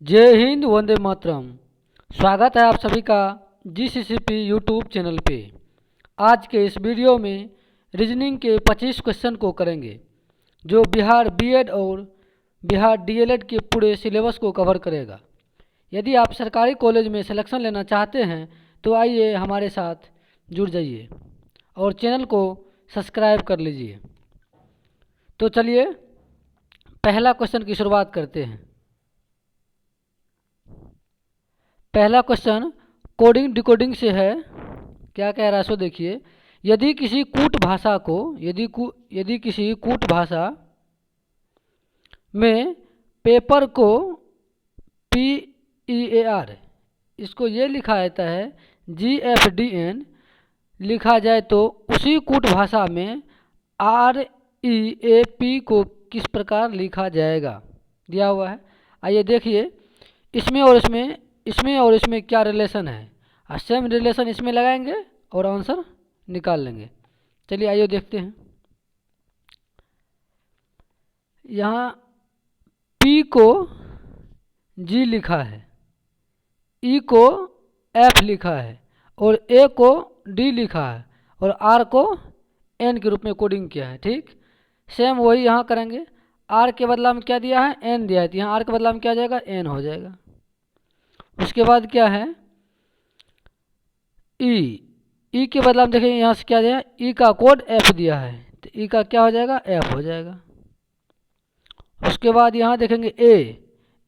जय हिंद, वंदे मातरम। स्वागत है आप सभी का GCCP यूट्यूब चैनल पे। आज के इस वीडियो में रीजनिंग के 25 क्वेश्चन को करेंगे, जो बिहार बीएड और बिहार डीएलएड के पूरे सिलेबस को कवर करेगा। यदि आप सरकारी कॉलेज में सिलेक्शन लेना चाहते हैं तो आइए हमारे साथ जुड़ जाइए और चैनल को सब्सक्राइब कर लीजिए। तो चलिए पहला क्वेश्चन की शुरुआत करते हैं। पहला क्वेश्चन कोडिंग डिकोडिंग से है। क्या कह रहा है सो देखिए। यदि किसी कूट भाषा को यदि किसी कूट भाषा में पेपर को PEAR, इसको ये लिखा जाता है GFDN लिखा जाए तो उसी कूट भाषा में REAP को किस प्रकार लिखा जाएगा, दिया हुआ है। आइए देखिए इसमें और इसमें क्या रिलेशन है, और सेम रिलेशन इसमें लगाएंगे और आंसर निकाल लेंगे। चलिए आइए देखते हैं। यहाँ P को G लिखा है, E को F लिखा है और A को D लिखा है और R को N के रूप में कोडिंग किया है। ठीक, सेम वही यहाँ करेंगे। R के बदला में क्या दिया है, N दिया है, तो यहाँ R के बदला में क्या हो जाएगा, N हो जाएगा। उसके बाद क्या है E के बदला में देखेंगे यहाँ से क्या दिया है, E का कोड F दिया है, तो E का क्या हो जाएगा, F हो जाएगा। उसके बाद यहाँ देखेंगे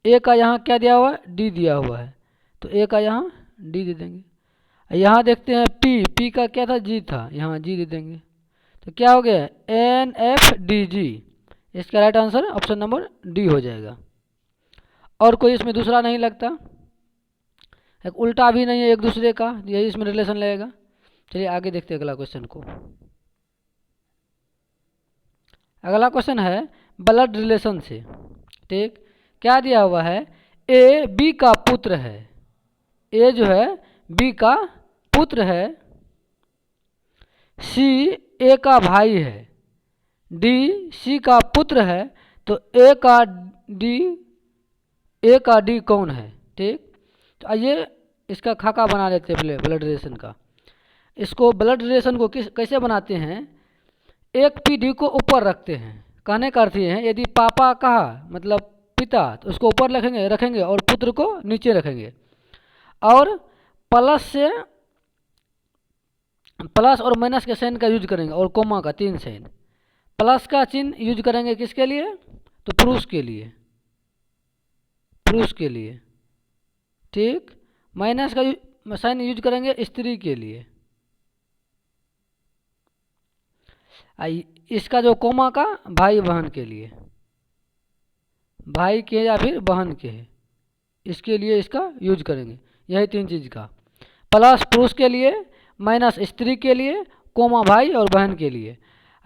A का यहाँ क्या दिया हुआ है, D दिया हुआ है, तो A का यहाँ D दे देंगे। यहाँ देखते हैं P का क्या था, G था, यहाँ G दे देंगे, तो क्या हो गया, NFDG। इसका right answer option number D हो जाएगा। और कोई इसमें दूसरा नहीं लगता, एक उल्टा भी नहीं है एक दूसरे का, यही इसमें रिलेशन लगेगा। चलिए आगे देखते हैं अगला क्वेश्चन को। अगला क्वेश्चन है ब्लड रिलेशन से। ठीक, क्या दिया हुआ है, A B का पुत्र है, A जो है B का पुत्र है, C A का भाई है, D C का पुत्र है, तो A का D कौन है। ठीक, तो आइए इसका खाका बना लेते हैं पहले ब्लड रिलेशन का। इसको ब्लड रिलेशन को कैसे बनाते हैं, एक PD को ऊपर रखते हैं। कहने का अर्थ ये है, यदि पापा कहा मतलब पिता, तो उसको ऊपर रखेंगे और पुत्र को नीचे रखेंगे। और प्लस और माइनस के साइन का यूज करेंगे और कोमा का 3 साइन। प्लस का चिन्ह यूज करेंगे किसके लिए, तो पुरुष के लिए। ठीक, माइनस का साइन यूज करेंगे स्त्री के लिए। इसका जो कोमा का भाई बहन के लिए, भाई के या फिर बहन के है, इसके लिए इसका यूज करेंगे। यही 3 चीज का, प्लस पुरुष के लिए, माइनस स्त्री के लिए, कोमा भाई और बहन के लिए।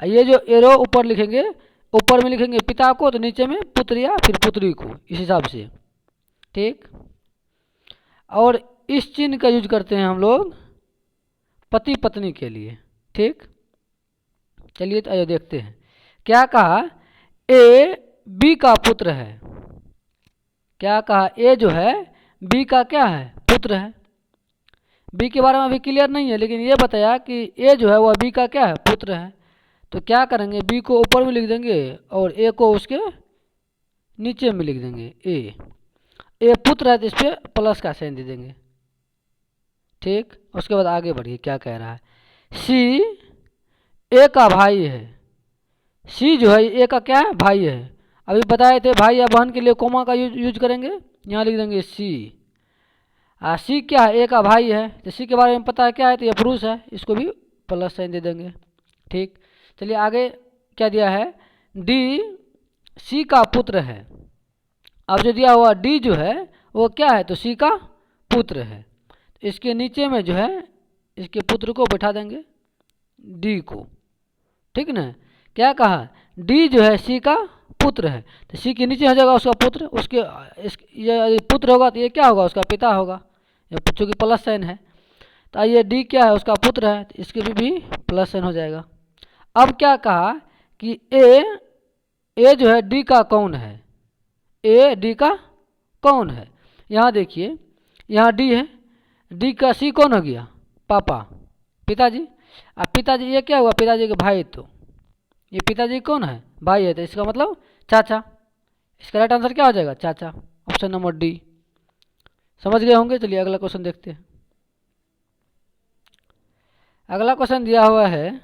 ये जो एरो ऊपर लिखेंगे, ऊपर में लिखेंगे पिता को, तो नीचे में पुत्र या फिर पुत्री को, इस हिसाब से। ठीक, और इस चिन्ह का यूज करते हैं हम लोग पति पत्नी के लिए। ठीक, चलिए तो आइए देखते हैं। क्या कहा, A B का पुत्र है। क्या कहा, A जो है B का क्या है, पुत्र है। B के बारे में अभी क्लियर नहीं है, लेकिन ये बताया कि A जो है वह B का क्या है, पुत्र है। तो क्या करेंगे, B को ऊपर में लिख देंगे और A को उसके नीचे में लिख देंगे। A पुत्र है तो इस पर प्लस का साइन दे देंगे। ठीक, उसके बाद आगे बढ़िए, क्या कह रहा है, C A का भाई है। C जो है A का क्या है, भाई है। अभी बताए थे भाई या बहन के लिए कोमा का यूज करेंगे, यहाँ लिख देंगे C। C क्या है, A का भाई है, तो C के बारे में पता है क्या है, तो यह पुरुष है, इसको भी प्लस साइन दे देंगे। ठीक, चलिए आगे क्या दिया है, D C का पुत्र है। अब जो दिया हुआ D जो है वो क्या है, तो C का पुत्र है, इसके नीचे में जो है इसके पुत्र को बैठा देंगे, D को। ठीक ना, क्या कहा, D जो है C का पुत्र है, तो C के नीचे हो जाएगा उसका पुत्र, ये पुत्र होगा तो ये क्या होगा, उसका पिता होगा, चूंकि प्लस साइन है। तो ये D क्या है, उसका पुत्र है, तो इसके भी प्लस साइन हो जाएगा। अब क्या कहा कि A जो है D का कौन है, A D का कौन है, यहाँ देखिए, यहाँ डी है, डी का सी कौन हो गया? पापा, पिताजी। अब पिताजी ये क्या हुआ? पिताजी के भाई, तो ये पिताजी कौन है? भाई है, तो इसका मतलब चाचा। इसका राइट आंसर क्या हो जाएगा? चाचा, ऑप्शन नंबर डी। समझ गए होंगे। चलिए अगला क्वेश्चन देखते हैं। अगला क्वेश्चन दिया हुआ है,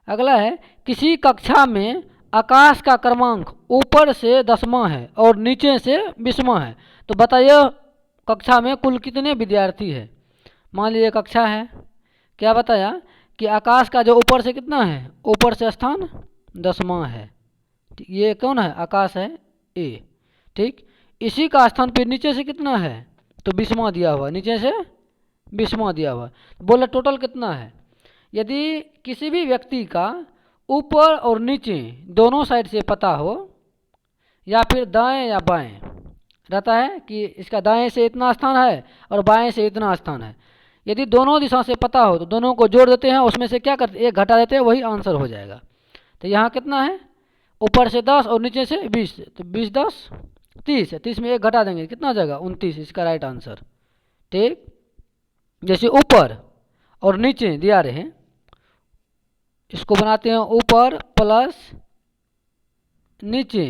अगला है किसी कक्षा में आकाश का क्रमांक ऊपर से 10वां है और नीचे से 20वां है, तो बताइए कक्षा में कुल कितने विद्यार्थी है? मान लीजिए कक्षा है, क्या बताया कि आकाश का जो ऊपर से कितना है, ऊपर से स्थान 10वां है। ये कौन है? आकाश है, ए। ठीक, इसी का स्थान फिर नीचे से कितना है? तो 20वां दिया हुआ, नीचे से 20वां दिया हुआ। बोले टोटल कितना है? यदि किसी भी व्यक्ति का ऊपर और नीचे दोनों साइड से पता हो, या फिर दाएं या बाएं रहता है कि इसका दाएं से इतना स्थान है और बाएं से इतना स्थान है, यदि दोनों दिशा से पता हो तो दोनों को जोड़ देते हैं, उसमें से क्या करते, एक घटा देते हैं, वही आंसर हो जाएगा। तो यहाँ कितना है? ऊपर से 10 और नीचे से 20, तो 20 10 30 है, 30 में एक घटा देंगे, कितना हो जाएगा? 29, इसका राइट आंसर। ठीक, जैसे ऊपर और नीचे दिया रहे, इसको बनाते हैं ऊपर प्लस नीचे,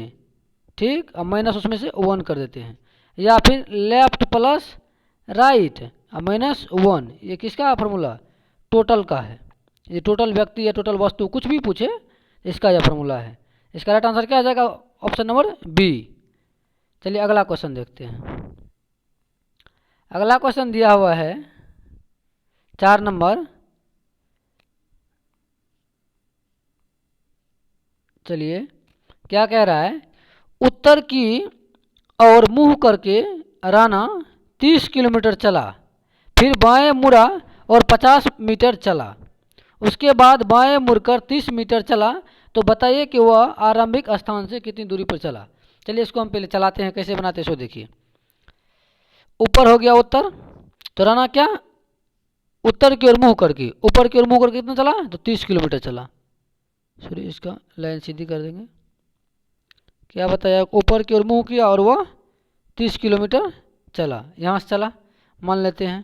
ठीक, अब माइनस उसमें से 1 कर देते हैं, या फिर लेफ्ट प्लस राइट माइनस 1, ये किसका फॉर्मूला? टोटल का है। ये टोटल व्यक्ति या टोटल वस्तु कुछ भी पूछे, इसका यह फॉर्मूला है। इसका राइट आंसर क्या आ जाएगा? Option number B. चलिए अगला क्वेश्चन देखते हैं। अगला क्वेश्चन दिया हुआ है 4 नंबर। चलिए क्या कह रहा है? उत्तर की और मुंह करके राणा 30 किलोमीटर चला, फिर बाएं मुड़ा और 50 मीटर चला, उसके बाद बाएं मुड़कर 30 मीटर चला, तो बताइए कि वह आरंभिक स्थान से कितनी दूरी पर चला। चलिए इसको हम पहले चलाते हैं, कैसे बनाते हैं सो देखिए। ऊपर हो गया उत्तर, तो राणा क्या उत्तर की ओर मुंह करके, ऊपर की ओर मुंह करके कितना चला? तो 30 किलोमीटर चला। सॉरी, इसका लाइन सीधी कर देंगे। क्या बताया? ऊपर की ओर मुंह किया और वह 30 किलोमीटर चला, यहाँ से चला मान लेते हैं।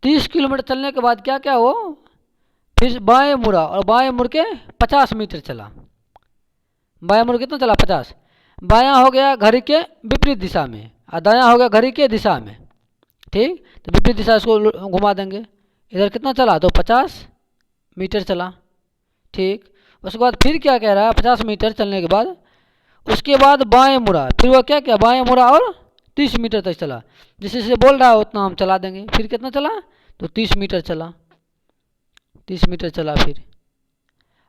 30 किलोमीटर चलने के बाद क्या क्या हो, फिर बाएं मुड़ा और बाएं मुड़ के 50 मीटर चला। बाएं मुड़ कितना चला? 50। बायां हो गया घड़ी के विपरीत दिशा में और दायां हो गया घड़ी के दिशा में। ठीक, तो विपरीत दिशा इसको घुमा देंगे। इधर कितना चला? तो 50 मीटर चला। ठीक, उसके बाद फिर क्या कह रहा है? 50 मीटर चलने के बाद उसके बाद बाएं मुड़ा, फिर वो क्या किया? बाएं मुड़ा और 30 मीटर तक चला। जिसे से बोल रहा है उतना हम चला देंगे। फिर कितना चला? तो 30 मीटर चला। 30 मीटर चला। फिर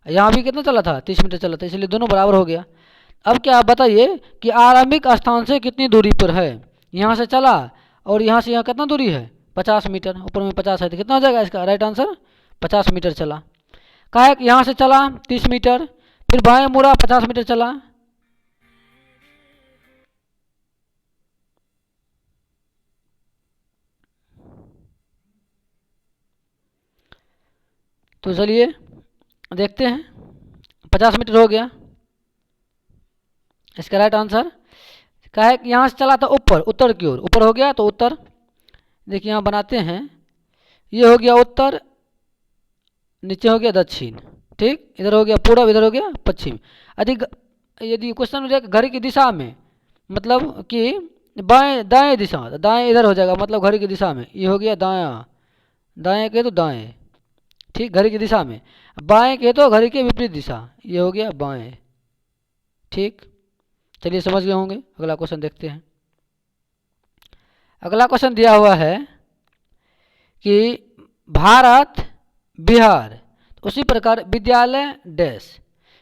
यहाँ भी कितना चला था? 30 मीटर चला था, इसलिए दोनों बराबर हो गया। अब क्या आप बताइए कि आरंभिक स्थान से कितनी दूरी पर है? यहाँ से चला और यहाँ से यहाँ कितना दूरी है? 50 मीटर। ऊपर में 50 है, तो कितना हो जाएगा इसका राइट आंसर? 50 मीटर चला। कहा है कि यहाँ से चला 30 मीटर, फिर बाएं मुड़ा 50 मीटर चला। तो चलिए देखते हैं, 50 मीटर हो गया। इसका राइट आंसर क्या है? यहाँ से चला था ऊपर, उत्तर की ओर, ऊपर हो गया तो उत्तर। देखिए यहाँ बनाते हैं, ये हो गया उत्तर, नीचे हो गया दक्षिण। ठीक, इधर हो गया पूरब, इधर हो गया पश्चिम। अधिक यदि क्वेश्चन में घड़ी की दिशा में, मतलब कि बाएं दाएं दिशा, तो दाएं इधर हो जाएगा, मतलब घड़ी की दिशा में। ये हो गया दायां, दाएं के तो दाएं, ठीक, घड़ी की दिशा में। बाएं के तो घड़ी के विपरीत दिशा, ये हो गया बाएं। ठीक, चलिए समझ गए होंगे। अगला क्वेश्चन देखते हैं। अगला क्वेश्चन दिया हुआ है कि भारत बिहार, उसी प्रकार विद्यालय डैश।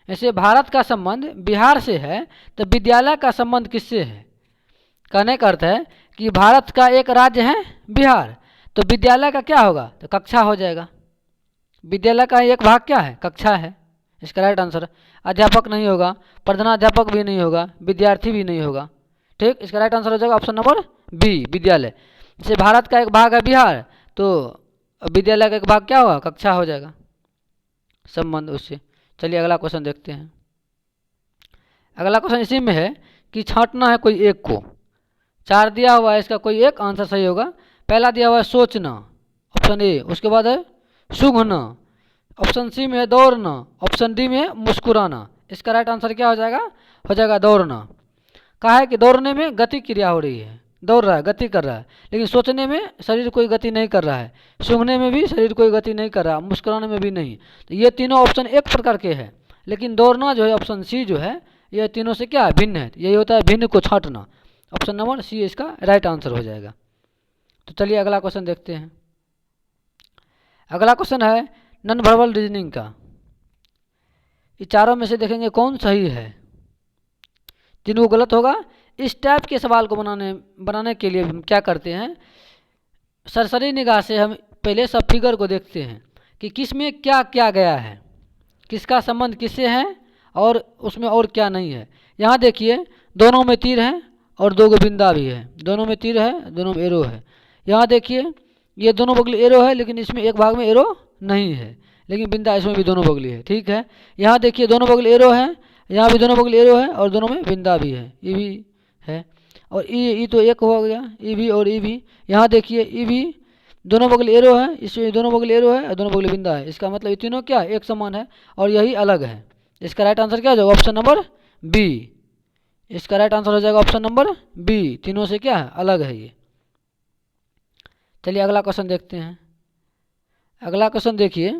ऐसे भारत का संबंध बिहार से है, तो विद्यालय का संबंध किससे है? कहने का अर्थ है कि भारत का एक राज्य है बिहार, तो विद्यालय का क्या होगा? तो कक्षा हो जाएगा। विद्यालय का एक भाग क्या है? कक्षा है। इसका राइट आंसर अध्यापक नहीं होगा, प्रधानाध्यापक भी नहीं होगा, विद्यार्थी भी नहीं होगा। ठीक, इसका राइट आंसर हो जाएगा ऑप्शन नंबर बी, विद्यालय। जैसे भारत का एक भाग है बिहार, तो विद्यालय का एक भाग क्या होगा? कक्षा हो जाएगा, संबंध उससे। चलिए अगला क्वेश्चन देखते हैं। अगला क्वेश्चन इसी में है कि छांटना है कोई एक को। 4 दिया हुआ है, इसका कोई एक आंसर सही होगा। पहला दिया हुआ है सोचना, ऑप्शन ए। उसके बाद है सूंघना, ऑप्शन सी में है दौड़ना, ऑप्शन डी में है मुस्कुराना। इसका राइट आंसर क्या हो जाएगा? हो जाएगा दौड़ना। कहा है कि दौड़ने में गति क्रिया हो रही है, दौड़ रहा है, गति कर रहा है, लेकिन सोचने में शरीर कोई गति नहीं कर रहा है, सूंघने में भी शरीर कोई गति नहीं कर रहा, मुस्कुराने में भी नहीं। तो ये तीनों ऑप्शन एक प्रकार के हैं, लेकिन दौड़ना जो है ऑप्शन सी जो है ये तीनों से क्या है? भिन्न है। यही होता है भिन्न को छांटना। ऑप्शन नंबर सी इसका राइट आंसर हो जाएगा। तो चलिए अगला क्वेश्चन देखते हैं। अगला क्वेश्चन है नॉन वर्बल रीजनिंग का। ये चारों में से देखेंगे कौन सही है, तीनों गलत होगा। इस टाइप के सवाल को बनाने के लिए हम क्या करते हैं, सरसरी निगाह से हम पहले सब फिगर को देखते हैं कि किस में क्या क्या गया है, किसका संबंध किससे है और उसमें और क्या नहीं है। यहाँ देखिए दोनों में तीर है और 2 बिंदा भी है, दोनों में तीर है, दोनों में एरो है। यहाँ देखिए ये दोनों बगली एरो है, लेकिन इसमें एक भाग में एरो नहीं है, लेकिन बिंदा इसमें भी दोनों बगली है। ठीक है, यहाँ देखिए दोनों बगली एरो है, यहाँ भी दोनों बगली एरो है और दोनों में बिंदा भी है, ई भी है। और ई तो एक हो गया, ई भी और ई भी। यहाँ देखिए ई भी दोनों बगल एरो है, इसमें दोनों बगल एरो है और दोनों बगल बिंदा है। इसका मतलब ये तीनों क्या एक समान है और यही अलग है। इसका राइट आंसर क्या हो जाएगा? Option number B. इसका राइट आंसर हो जाएगा ऑप्शन नंबर बी, तीनों से क्या है? अलग है ये। चलिए अगला क्वेश्चन देखते हैं। अगला क्वेश्चन देखिए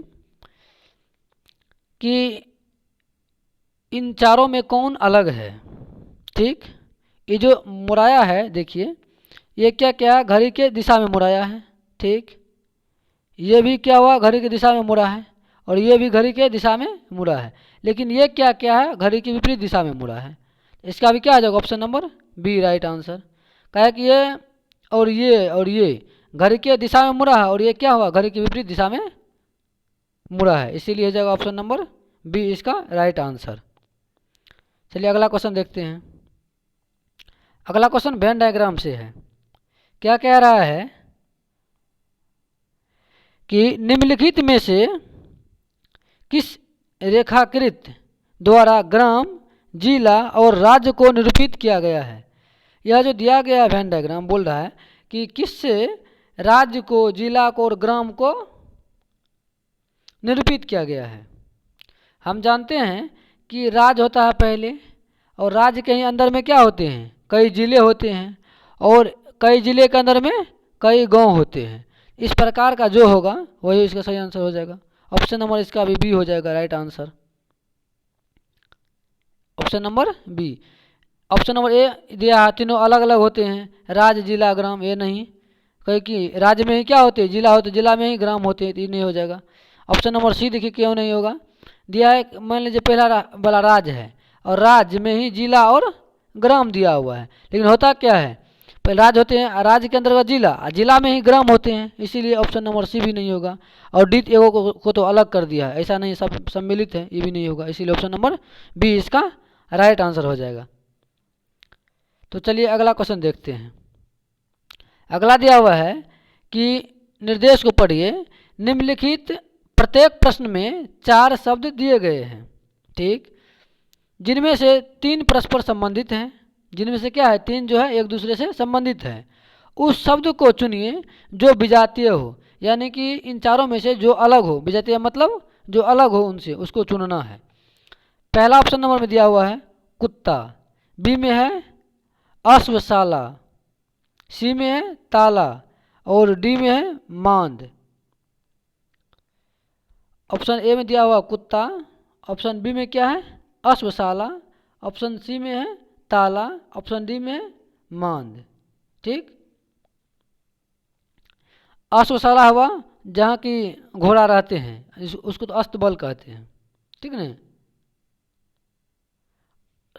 कि इन चारों में कौन अलग है। ठीक, ये जो मुड़ाया है देखिए ये क्या क्या घड़ी के दिशा में मुड़ाया है। ठीक, ये भी क्या हुआ? घड़ी की दिशा में मुड़ा है और ये भी घड़ी के दिशा में मुड़ा है, लेकिन ये क्या क्या है? घड़ी की विपरीत दिशा में मुड़ा है। इसका भी क्या आ जाएगा? Option number B right answer. कहा कि ये और ये घड़ी के दिशा में मुड़ा है और ये क्या हुआ? घड़ी की विपरीत दिशा में मुड़ा है, इसीलिए हो जाएगा ऑप्शन नंबर बी इसका राइट आंसर। चलिए अगला क्वेश्चन देखते हैं। अगला क्वेश्चन वेन डायग्राम से है। क्या कह रहा है कि निम्नलिखित में से किस रेखाकृत द्वारा ग्राम, जिला और राज्य को निरूपित किया गया है। यह जो दिया गया है वेन डायग्राम बोल रहा है कि किससे राज्य को, जिला को और ग्राम को निरूपित किया गया है। हम जानते हैं कि राज्य होता है पहले, और राज्य के ही अंदर में क्या होते हैं? कई जिले होते हैं और कई जिले के अंदर में कई गांव होते हैं। इस प्रकार का जो होगा वही इसका सही आंसर हो जाएगा। ऑप्शन नंबर इसका भी बी हो जाएगा right answer. Option number B. Option number A दिया है तीनों अलग अलग होते हैं, राज्य, जिला, ग्राम, ये नहीं। कहीं कि राज्य में ही क्या होते हैं? जिला होते, जिला में ही ग्राम होते हैं, तो ये नहीं हो जाएगा। ऑप्शन नंबर सी देखिए क्यों नहीं होगा। दिया है मान लीजिए पहला वाला राज्य है और राज्य में ही जिला और ग्राम दिया हुआ है, लेकिन होता क्या है? पहले राज्य होते हैं, राज्य के अंतर्गत जिला, जिला में ही ग्राम होते हैं, इसीलिए ऑप्शन नंबर सी भी नहीं होगा। और डी एगो को तो अलग कर दिया है, ऐसा नहीं, सब सम्मिलित है, ये भी नहीं होगा, इसीलिए ऑप्शन नंबर बी इसका राइट आंसर हो जाएगा। तो चलिए अगला क्वेश्चन देखते हैं। अगला दिया हुआ है कि निर्देश को पढ़िए। निम्नलिखित प्रत्येक प्रश्न में 4 शब्द दिए गए हैं। ठीक, जिनमें से 3 परस्पर संबंधित हैं, जिनमें से क्या है? 3 जो है एक दूसरे से संबंधित है। उस शब्द को चुनिए जो विजातीय हो, यानी कि इन चारों में से जो अलग हो। विजातीय मतलब जो अलग हो उनसे, उसको चुनना है। पहला ऑप्शन नंबर में दिया हुआ है कुत्ता, बी में है अश्वशाला, सी में है ताला और डी में है मांद। ऑप्शन ए में दिया हुआ कुत्ता, ऑप्शन बी में क्या है? अश्वशाला, ऑप्शन सी में है ताला, ऑप्शन डी में है मांद। ठीक, अश्वशाला हुआ जहाँ की घोड़ा रहते हैं, उसको तो अस्तबल कहते हैं। ठीक है,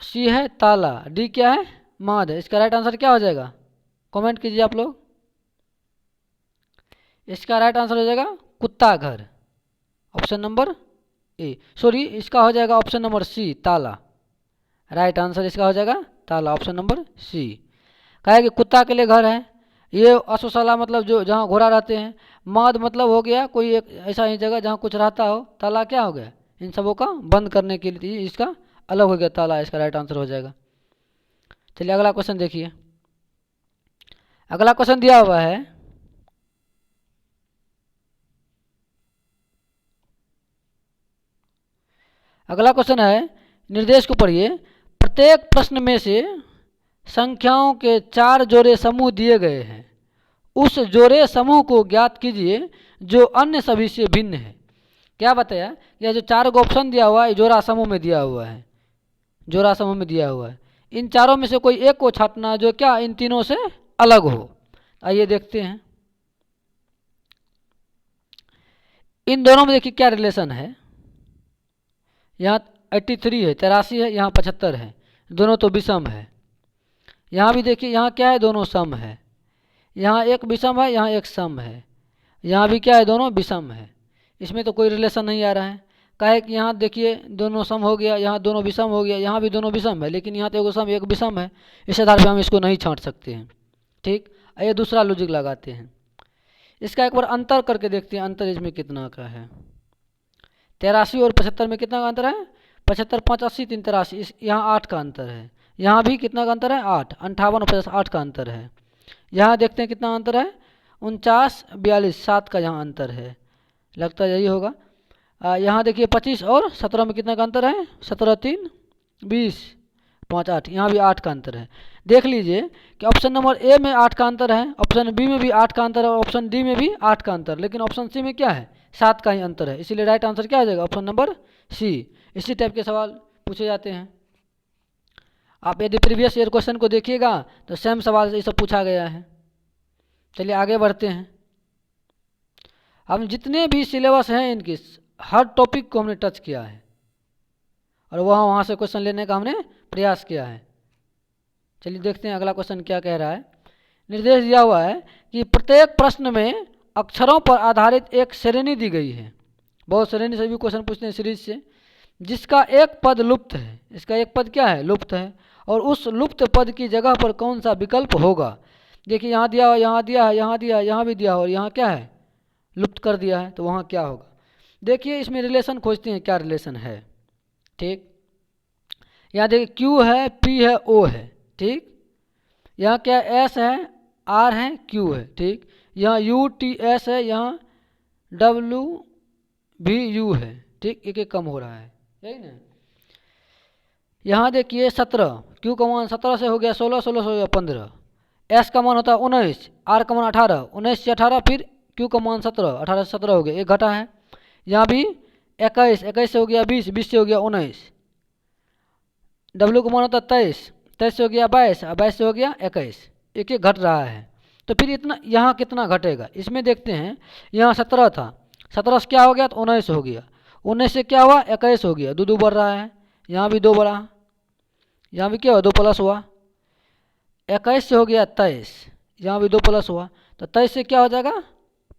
सी है ताला, डी क्या है? मांद। इसका राइट आंसर क्या हो जाएगा? कमेंट कीजिए आप लोग। इसका राइट आंसर हो जाएगा कुत्ता घर, ऑप्शन नंबर ए। सॉरी, इसका हो जाएगा ऑप्शन नंबर सी ताला। राइट आंसर इसका हो जाएगा ताला, ऑप्शन नंबर सी। कहा है कि कुत्ता के लिए घर है, ये अश्वशाला मतलब जो जहाँ घोड़ा रहते हैं, माद मतलब हो गया कोई एक ऐसा ही जगह जहाँ कुछ रहता हो, ताला क्या हो गया? इन सबों का बंद करने के लिए इसका अलग हो गया ताला, इसका राइट आंसर हो जाएगा। चलिए अगला क्वेश्चन देखिए। अगला क्वेश्चन दिया हुआ है, अगला क्वेश्चन है, निर्देश को पढ़िए। प्रत्येक प्रश्न में से संख्याओं के 4 जोड़े समूह दिए गए हैं, उस जोड़े समूह को ज्ञात कीजिए जो अन्य सभी से भिन्न है। क्या बताया, यह जो 4 ऑप्शन दिया हुआ है जोड़ा समूह में दिया हुआ है, जोड़ा समूह में दिया हुआ है। इन चारों में से कोई एक को छांटना जो क्या इन तीनों से अलग हो। आइए देखते हैं। इन दोनों में देखिए क्या रिलेशन है। यहाँ 83 है, 83 है, यहाँ 75 है, दोनों तो विषम है। यहाँ भी देखिए, यहाँ क्या है, दोनों सम है। यहाँ एक विषम है, यहाँ एक सम है। यहाँ भी क्या है, दोनों विषम है। इसमें तो कोई रिलेशन नहीं आ रहा है। काहे कि यहाँ देखिए दोनों सम हो गया, यहाँ दोनों विषम हो गया, यहाँ भी दोनों विषम है, लेकिन यहाँ तो एक सम एक विषम है। इस आधार पर हम इसको नहीं छांट सकते हैं। ठीक, ये दूसरा लॉजिक लगाते हैं। इसका एक बार अंतर करके देखते हैं, अंतर इसमें कितना का है। 83 और 75 में कितना का अंतर है, 75 5 80 3 83, यहाँ 8 का अंतर है। यहाँ भी कितना का अंतर है, 8, 58 और 50 8 का अंतर है। यहाँ देखते हैं कितना अंतर है, 49 42 7 का यहाँ अंतर है, लगता है यही होगा। यहाँ देखिए 25 और 17 में कितना का अंतर है, 17 3 20 5 8, यहाँ भी 8 का अंतर है। देख लीजिए कि ऑप्शन नंबर ए में 8 का अंतर है, ऑप्शन बी में भी 8 का अंतर है, और ऑप्शन डी में भी 8 का अंतर, लेकिन ऑप्शन सी में क्या है, 7 का ही अंतर है। इसीलिए राइट आंसर क्या हो जाएगा, ऑप्शन नंबर सी। इसी टाइप के सवाल पूछे जाते हैं। आप यदि प्रीवियस ईयर क्वेश्चन को देखिएगा तो सेम सवाल ये सब पूछा गया है। चलिए आगे बढ़ते हैं। हम जितने भी सिलेबस हैं इनकी हर टॉपिक को हमने टच किया है और वहाँ से क्वेश्चन लेने का हमने प्रयास किया है। चलिए देखते हैं अगला क्वेश्चन क्या कह रहा है। निर्देश दिया हुआ है कि प्रत्येक प्रश्न में अक्षरों पर आधारित एक श्रेणी दी गई है। बहुत श्रेणी से भी क्वेश्चन पूछते हैं सीरीज से, जिसका एक पद लुप्त है। इसका एक पद क्या है, लुप्त है, और उस लुप्त पद की जगह पर कौन सा विकल्प होगा। देखिए यहाँ दिया, यहाँ दिया है, यहाँ दिया, यहाँ भी दिया, और यहाँ क्या है, लुप्त कर दिया है, तो वहाँ क्या होगा। देखिए इसमें रिलेशन खोजते हैं, क्या रिलेशन है। ठीक, यहाँ देखिए क्यू है, पी है, ओ है। ठीक, यहाँ क्या एस है, आर है, क्यू है। ठीक, यहाँ यू टी एस है, यहाँ डब्ल्यू भी यू है। ठीक, एक एक कम हो रहा है, यही ना। यहाँ देखिए 17, क्यू का मान 17 से हो गया 16, 16 से हो गया 15, एस का मान होता है 19, आर का मान 18, 19 से 18, फिर क्यू का मान 17, 18 से 17 हो गया, एक घटा है। यहाँ भी 21, 21 से हो गया 20, 20 से हो गया 19, डब्ल्यू का मान होता है 23, 23 से हो गया 22, 22 से हो गया 21, एक एक घट रहा है। तो फिर इतना यहाँ कितना घटेगा, इसमें देखते हैं। यहाँ 17 था, 17 से क्या हो गया, तो 19 हो गया, 19 से क्या हुआ, 21 हो गया, 2 2 बढ़ रहा है। यहाँ भी 2 बढ़ा, यहाँ भी क्या हुआ, 2 प्लस हुआ, 21 से हो गया 23, यहाँ भी 2 प्लस हुआ, तो 23 से क्या हो जाएगा,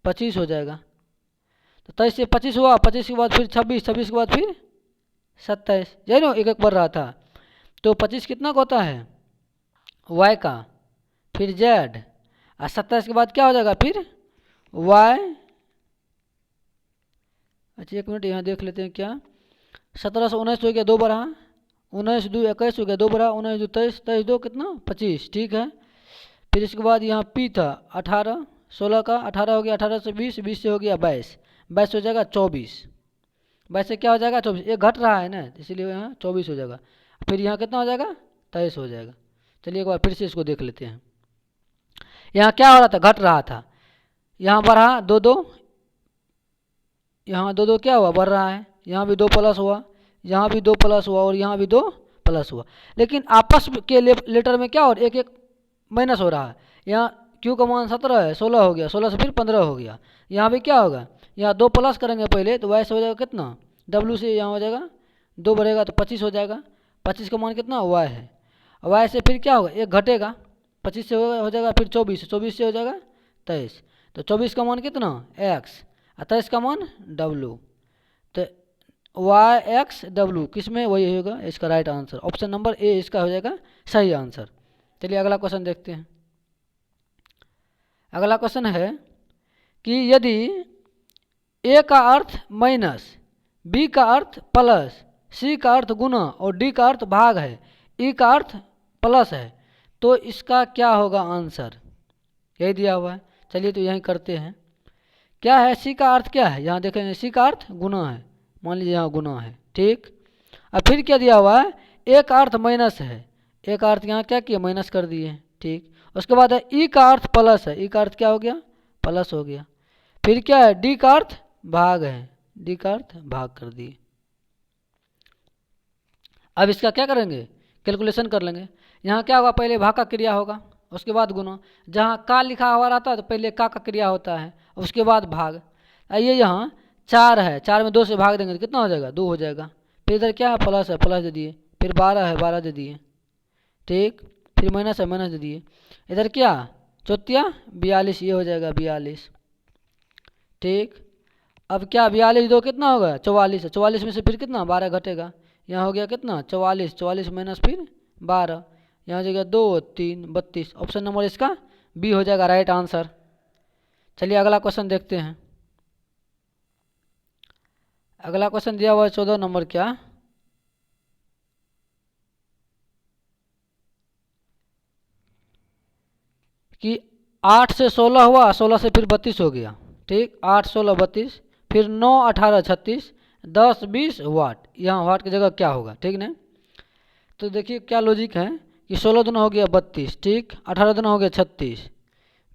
25 हो जाएगा। तो 23 से 25 हुआ, 25 के बाद फिर 26, 26 के बाद फिर 27, यही ना, एक एक बढ़ रहा था। तो 25 कितना का होता है, y का, फिर z, और 27 के बाद क्या हो जाएगा, फिर y। अच्छा एक मिनट यहाँ देख लेते हैं क्या, 17 से 19 हो गया, 2 बढ़ा, 19 2 21 हो गया, 2 बढ़ा, 19 2 23, 23 2 कितना 25। ठीक है, फिर इसके बाद यहाँ p था 18, 16 का 18 हो गया, 18 से 20, 20 से हो गया 22, 22 हो जाएगा 24, 22 से क्या हो जाएगा 24, एक घट रहा है ना, इसीलिए यहाँ 24 हो जाएगा। फिर यहाँ कितना हो जाएगा, 23 हो जाएगा। चलिए एक बार फिर से इसको देख लेते हैं। यहाँ क्या हो रहा था, घट रहा था, यहाँ बढ़ा 2 2, यहाँ 2 2 क्या हुआ, बढ़ रहा है, यहाँ भी 2 प्लस हुआ, यहाँ भी 2 प्लस हुआ, और यहाँ भी 2 प्लस हुआ, लेकिन आपस के लेटर में क्या हो रहा है, एक एक माइनस हो रहा है। यहाँ क्यू का मान 17 है, 16 हो गया, 16 से फिर 15 हो गया, यहाँ भी क्या होगा, यहाँ 2 प्लस करेंगे पहले, तो वाई से हो जाएगा कितना, डब्ल्यू से यहाँ हो जाएगा 2 बढ़ेगा तो 25 हो जाएगा, 25 का मान कितना वाई है, वाई से फिर क्या होगा, एक घटेगा, 25 से हो जाएगा फिर 24, 24 से हो जाएगा 23, तो 24 का मान कितना एक्स, 23 का मान डब्ल्यू, तो वाई एक्स डब्ल्यू किस में, वही होगा इसका राइट आंसर, ऑप्शन नंबर ए इसका हो जाएगा सही आंसर। चलिए अगला क्वेश्चन देखते हैं। अगला क्वेश्चन है कि यदि ए का अर्थ माइनस, बी का अर्थ प्लस, सी का अर्थ गुना और डी का अर्थ भाग है, ई का अर्थ प्लस है, तो इसका क्या होगा आंसर, यही दिया हुआ है। चलिए तो यही करते हैं। क्या है सी का अर्थ, क्या है यहाँ देखेंगे, सी का अर्थ गुना है, मान लीजिए यहाँ गुना है, ठीक। अब फिर क्या दिया हुआ है, ए का अर्थ माइनस है, ए का अर्थ यहाँ क्या किया माइनस कर दिए, ठीक। उसके बाद है ई का अर्थ प्लस है, ई का अर्थ क्या हो गया प्लस हो गया। फिर क्या है डी का अर्थ भाग है, डी का अर्थ भाग कर दिए। अब इसका क्या करेंगे कैलकुलेशन कर लेंगे। यहाँ क्या होगा पहले भाग का क्रिया होगा, उसके बाद गुना। जहाँ का लिखा हुआ रहता है तो पहले का क्रिया होता है, उसके बाद भाग। आइए यहाँ 4 है, 4 में 2 से भाग देंगे तो कितना हो जाएगा 2 हो जाएगा। फिर इधर क्या है प्लस है, प्लस दे दिए। फिर 12 है, 12 दे दिए, ठीक। फिर माइनस है, माइनस दे दिए। इधर क्या चौथिया 42, ये हो जाएगा 42, ठीक। अब क्या 42 2 कितना होगा 44 है, 44 में से फिर कितना 12 घटेगा, यहाँ हो गया कितना 44, 44 माइनस फिर 12, यहाँ हो जाएगा 2 3 32। ऑप्शन नंबर इसका बी हो जाएगा राइट आंसर। चलिए अगला क्वेश्चन देखते हैं। अगला क्वेश्चन दिया हुआ है 14 नंबर क्या, कि 8 से 16 हुआ, 16 से फिर 32 हो गया, ठीक। 8 16 32, फिर 9 18 36, 10 20 वाट, यहाँ वाट की जगह क्या होगा, ठीक ना। तो देखिए क्या लॉजिक है कि 16 दुना हो गया 32, ठीक। 18 दुना हो गया 36,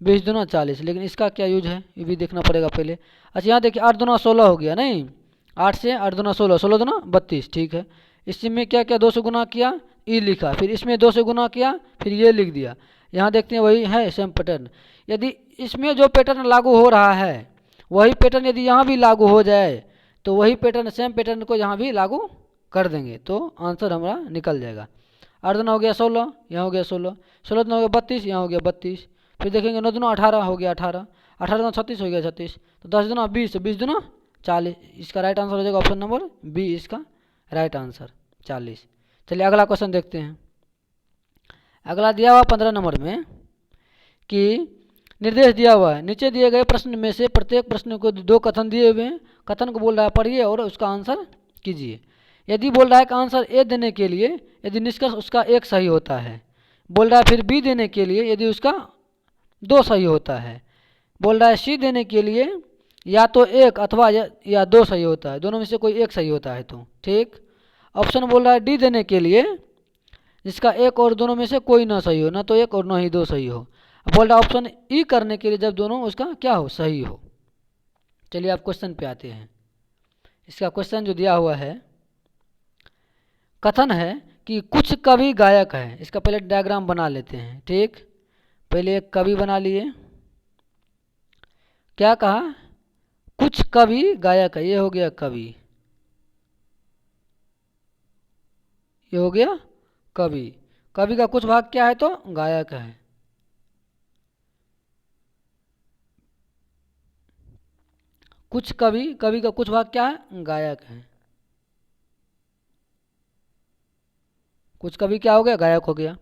20 दुना 40, लेकिन इसका क्या यूज है ये भी देखना पड़ेगा पहले। अच्छा यहाँ देखिए 8 दुना 16 हो गया, नहीं 8 से 8 दुना 16, 16 दुना 32, ठीक है। इसमें क्या क्या 2 से गुना किया, ई लिखा, फिर इसमें 2 से गुना किया, फिर ये लिख दिया। यहाँ देखते हैं वही है सेम पैटर्न। यदि इसमें जो पैटर्न लागू हो रहा है वही पैटर्न यदि यहाँ भी लागू हो जाए तो वही पैटर्न सेम पैटर्न को यहाँ भी लागू कर देंगे तो आंसर हमारा निकल जाएगा। 8 दुना हो गया 16, यहाँ हो गया 16, 16 दुना हो गया 32, यहाँ हो गया 32। फिर देखेंगे 9 दुना 18 हो गया 18, 18 दुना 36 हो गया 36, तो 10 दुना 20, 20 दुना 40। इसका राइट आंसर हो जाएगा ऑप्शन नंबर बी, इसका राइट आंसर 40। चलिए अगला क्वेश्चन देखते हैं। अगला दिया हुआ 15 नंबर में कि निर्देश दिया हुआ है, नीचे दिए गए प्रश्न में से प्रत्येक प्रश्न को 2 कथन दिए हुए हैं, कथन को बोल रहा है पढ़िए और उसका आंसर कीजिए। यदि बोल रहा है कि आंसर ए देने के लिए यदि निष्कर्ष उसका एक सही होता है, बोल रहा है फिर बी देने के लिए यदि उसका 2 सही होता है, बोल रहा है सी देने के लिए या तो 1 अथवा या 2 सही होता है, दोनों में से कोई एक सही होता है तो, ठीक। ऑप्शन बोल रहा है डी देने के लिए जिसका 1 और दोनों में से कोई ना सही हो, ना तो 1 और ना ही 2 सही हो। बोल रहा है ऑप्शन ई करने के लिए जब दोनों उसका क्या हो सही हो। चलिए आप क्वेश्चन पे आते हैं। इसका क्वेश्चन जो दिया हुआ है, कथन है कि कुछ कवि गायक है। इसका पहले डायग्राम बना लेते हैं, ठीक। पहले एक कवि बना लिए, क्या कहा कुछ कवि गायक है, ये हो गया कवि, ये हो गया कवि। कवि का कुछ भाग क्या है तो गायक है। कुछ कवि, कवि का कुछ भाग क्या है गायक है। कुछ कवि क्या हो गया गायक हो गया।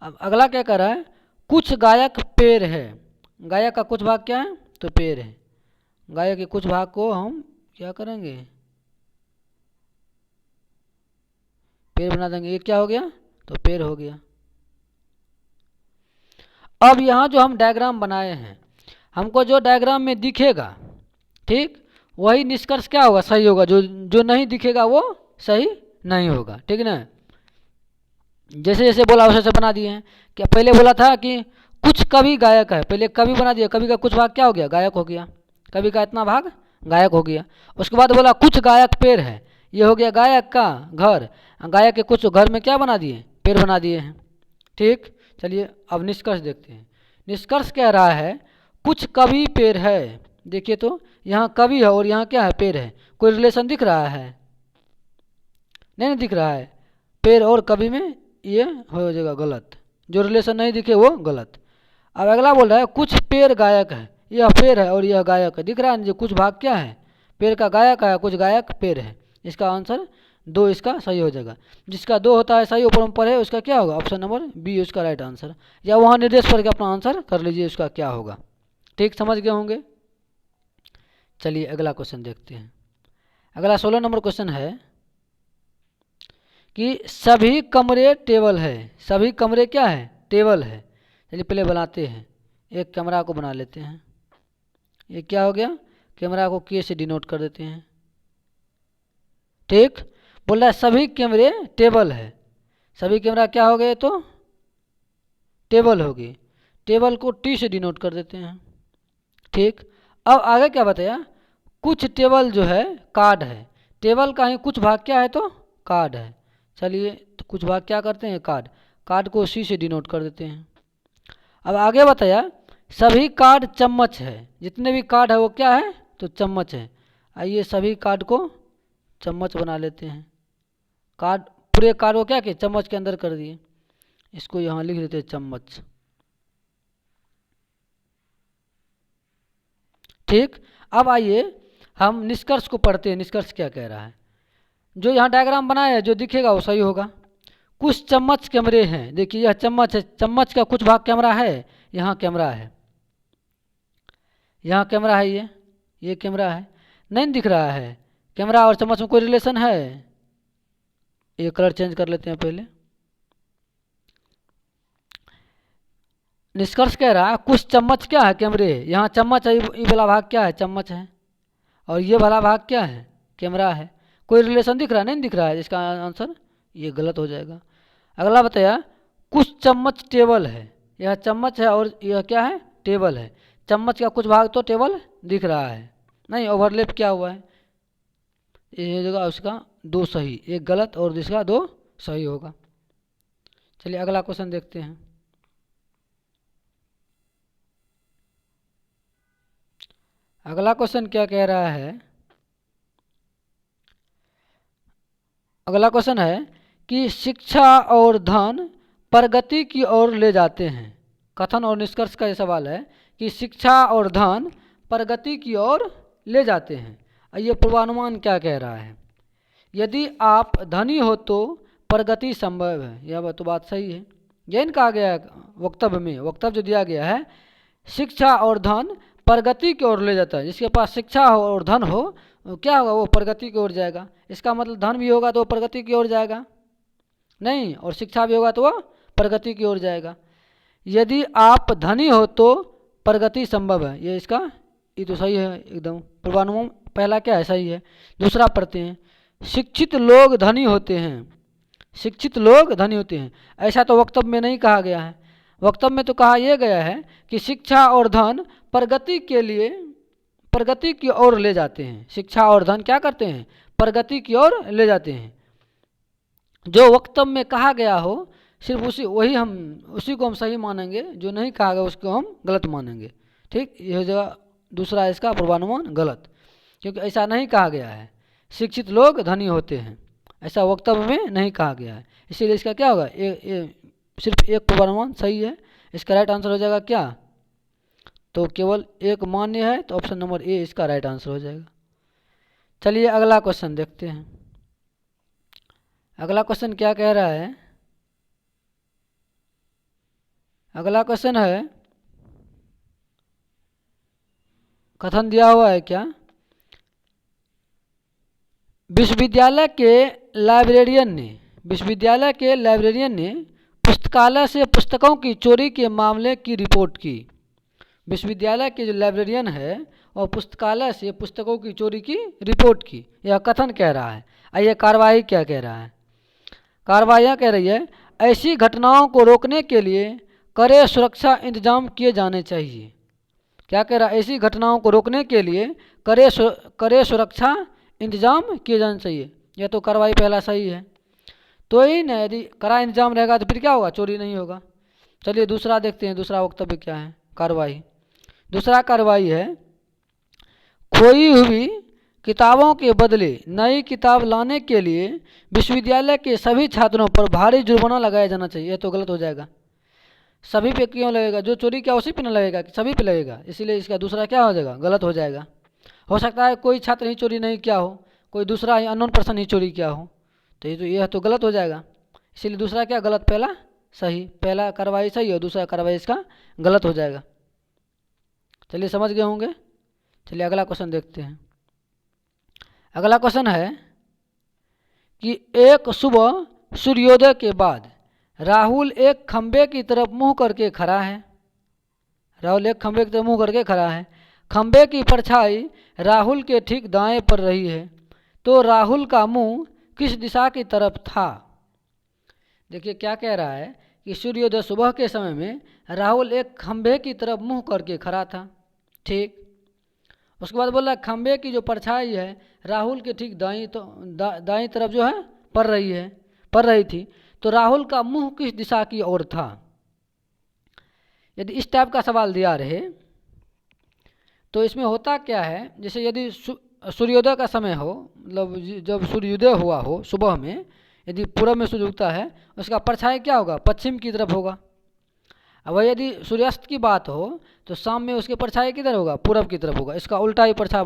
अब अगला क्या कर रहा है, कुछ गायक पेड़ है। गायक का कुछ भाग क्या है तो पेड़ है। गायक के कुछ भाग को हम क्या करेंगे पेड़ बना देंगे, ये क्या हो गया तो पेड़ हो गया। अब यहाँ जो हम डायग्राम बनाए हैं, हमको जो डायग्राम में दिखेगा, ठीक, वही निष्कर्ष क्या होगा सही होगा, जो जो नहीं दिखेगा वो सही नहीं होगा, ठीक ना। जैसे जैसे बोला वैसे वैसे बना दिए हैं। क्या पहले बोला था कि कुछ कवि गायक है, पहले कवि बना दिया, कवि का कुछ भाग क्या हो गया गायक हो गया, कवि का इतना भाग गायक हो गया। उसके बाद बोला कुछ गायक पेड़ है, ये हो गया गायक का घर, गायक के कुछ घर में क्या बना दिए पेड़ बना दिए हैं, ठीक। चलिए अब निष्कर्ष देखते हैं। निष्कर्ष कह रहा है कुछ कवि पेड़ है। देखिए तो यहाँ कवि है और यहाँ क्या है पेड़ है, कोई रिलेशन दिख रहा है नहीं दिख रहा है। पेड़ और कवि में ये हो जाएगा गलत, जो रिलेशन नहीं दिखे वो गलत। अब अगला बोल रहा है कुछ पेड़ गायक है, यह पेड़ है और यह गायक है, दिख रहा है जो कुछ भाग क्या है पेड़ का गायक है, कुछ गायक पेड़ है। इसका आंसर 2 इसका सही हो जाएगा। जिसका 2 होता है सही ऊपर ऊपर है उसका क्या होगा ऑप्शन नंबर बी उसका राइट आंसर, या वहाँ निर्देश पढ़ के अपना आंसर कर लीजिए उसका क्या होगा, ठीक समझ गए होंगे। चलिए अगला क्वेश्चन देखते हैं। अगला 16 नंबर क्वेश्चन है कि सभी कमरे टेबल है। सभी कमरे क्या है? टेबल है। चलिए पहले बनाते हैं, एक कैमरा को बना लेते हैं। ये क्या हो गया? कैमरा को के से डिनोट कर देते हैं। ठीक, बोल रहा है सभी कैमरे टेबल है। सभी कैमरा क्या हो गए? तो टेबल हो गई। टेबल को टी से डिनोट कर देते हैं। ठीक, अब आगे क्या बताया? कुछ टेबल जो है कार्ड है। टेबल का ही कुछ भाग क्या है? तो कार्ड है। चलिए तो कुछ भाग क्या करते हैं? कार्ड। कार्ड को सी से डिनोट कर देते हैं। अब आगे बताया सभी कार्ड चम्मच है। जितने भी कार्ड है वो क्या है? तो चम्मच है। आइए सभी कार्ड को चम्मच बना लेते हैं। कार्ड, पूरे कार्ड को क्या किए? चम्मच के अंदर कर दिए। इसको यहाँ लिख देते हैं चम्मच। ठीक, अब आइए हम निष्कर्ष को पढ़ते हैं। निष्कर्ष क्या कह रहा है? जो यहाँ डायग्राम बनाया है जो दिखेगा वो सही होगा। कुछ चम्मच कैमरे हैं। देखिए यह चम्मच है, चम्मच का कुछ भाग कैमरा है। यहाँ कैमरा है, यहाँ कैमरा है, ये कैमरा है। नहीं दिख रहा है? कैमरा और चम्मच में कोई रिलेशन है? ये कलर चेंज कर लेते हैं पहले। निष्कर्ष कह रहा है कुछ चम्मच क्या है? कैमरे। यहाँ चम्मच है, ये वाला भाग क्या है? चम्मच है। और ये वाला भाग क्या है? कैमरा है। कोई रिलेशन दिख रहा है? नहीं दिख रहा है। इसका आंसर ये गलत हो जाएगा। अगला बताया कुछ चम्मच टेबल है। यह चम्मच है और यह क्या है? टेबल है। चम्मच का कुछ भाग तो टेबल दिख रहा है, नहीं ओवरलैप क्या हुआ है? ये जगह उसका दो सही, एक गलत और दूसरा दो सही होगा। चलिए अगला क्वेश्चन देखते हैं। अगला क्वेश्चन क्या कह रहा है? अगला क्वेश्चन है कि शिक्षा और धन प्रगति की ओर ले जाते हैं। कथन और निष्कर्ष का ये सवाल है कि शिक्षा और धन प्रगति की ओर ले जाते हैं। ये पूर्वानुमान क्या कह रहा है? यदि आप धनी हो तो प्रगति संभव है। यह तो बात सही है। जैन कहा गया है वक्तव्य में, वक्तव्य जो दिया गया है शिक्षा और धन प्रगति की ओर ले जाता है। जिसके पास शिक्षा हो और धन हो क्या होगा? वो प्रगति की ओर जाएगा। इसका मतलब धन भी होगा तो वो प्रगति की ओर जाएगा नहीं, और शिक्षा भी होगा तो वह प्रगति की ओर जाएगा। यदि आप धनी हो तो प्रगति संभव है। ये इसका ये तो सही है एकदम। पूर्वानुमान पहला क्या है? सही है। दूसरा पढ़ते हैं शिक्षित लोग धनी होते हैं। शिक्षित लोग धनी होते हैं, ऐसा तो वक्तव्य में नहीं कहा गया है। वक्तव्य में तो कहा यह गया है कि शिक्षा और धन प्रगति के लिए प्रगति की ओर ले जाते हैं। शिक्षा और धन क्या करते हैं? प्रगति की ओर ले जाते हैं। जो वक्तव्य में कहा गया हो सिर्फ उसी को हम सही मानेंगे, जो नहीं कहा गया उसको हम गलत मानेंगे। ठीक, यह जगह दूसरा इसका पूर्वानुमान गलत, क्योंकि ऐसा नहीं कहा गया है शिक्षित लोग धनी होते हैं, ऐसा वक्तव्य में नहीं कहा गया है। इसीलिए इसका क्या होगा? सिर्फ एक पूर्वानुमान सही है। इसका राइट आंसर हो जाएगा क्या? तो केवल एक मान्य है, तो ऑप्शन नंबर ए इसका राइट आंसर हो जाएगा। चलिए अगला क्वेश्चन देखते हैं। अगला क्वेश्चन क्या कह रहा है? अगला क्वेश्चन है, कथन दिया हुआ है क्या? विश्वविद्यालय के लाइब्रेरियन ने पुस्तकालय से पुस्तकों की चोरी के मामले की रिपोर्ट की। विश्वविद्यालय के जो लाइब्रेरियन है और पुस्तकालय से पुस्तकों की चोरी की रिपोर्ट की। यह कथन कह रहा है। आइए कार्रवाई क्या कह रहा है? कार्रवाई कह रही है ऐसी घटनाओं को रोकने के लिए कड़े सुरक्षा इंतजाम किए जाने चाहिए। क्या कह रहा है? ऐसी घटनाओं को रोकने के लिए कड़े सुरक्षा इंतजाम किए जाने चाहिए। यह तो कार्रवाई पहला सही है। तो ही ना, यदि कड़ा इंतजाम रहेगा तो फिर क्या होगा? चोरी नहीं होगा। चलिए दूसरा देखते हैं, दूसरा वक्तव्य क्या है? कार्रवाई, दूसरा कार्रवाई है खोई हुई किताबों के बदले नई किताब लाने के लिए विश्वविद्यालय के सभी छात्रों पर भारी जुर्माना लगाया जाना चाहिए। यह तो गलत हो जाएगा। सभी पे क्यों लगेगा? जो चोरी किया उसी पे न लगेगा कि सभी पे लगेगा? इसीलिए इसका दूसरा क्या हो जाएगा? गलत हो जाएगा। हो सकता है कोई छात्र ही चोरी नहीं किया हो, कोई दूसरा ही अननोन पर्सन ही चोरी किया हो, तो यह तो गलत हो जाएगा। इसीलिए दूसरा क्या गलत, पहला सही। पहला कार्रवाई सही और दूसरा कार्रवाई इसका गलत हो जाएगा। चलिए समझ गए होंगे। चलिए अगला क्वेश्चन देखते हैं। अगला क्वेश्चन है कि एक सुबह सूर्योदय के बाद राहुल एक खंबे की तरफ मुंह करके खड़ा है। राहुल एक खंबे की तरफ मुंह करके खड़ा है। खंबे की परछाई राहुल के ठीक दाएं पड़ रही है, तो राहुल का मुंह किस दिशा की तरफ था? देखिए क्या कह रहा है कि सूर्योदय सुबह के समय में राहुल एक खंबे की तरफ मुंह करके खड़ा था, ठीक। उसके बाद बोल रहा है खंबे की जो परछाई है राहुल के ठीक दाईं तरफ जो है पड़ रही थी, तो राहुल का मुंह किस दिशा की ओर था? यदि इस टाइप का सवाल दिया रहे तो इसमें होता क्या है, जैसे यदि सूर्योदय का समय हो, मतलब जब सूर्योदय हुआ हो सुबह में, यदि पूर्व में सूर्य उगता है उसका परछाई क्या होगा? पश्चिम की तरफ होगा। अब यदि सूर्यास्त की बात हो तो शाम में उसके परछाई किधर होगा? पूरब की तरफ होगा। इसका उल्टा ही परछाई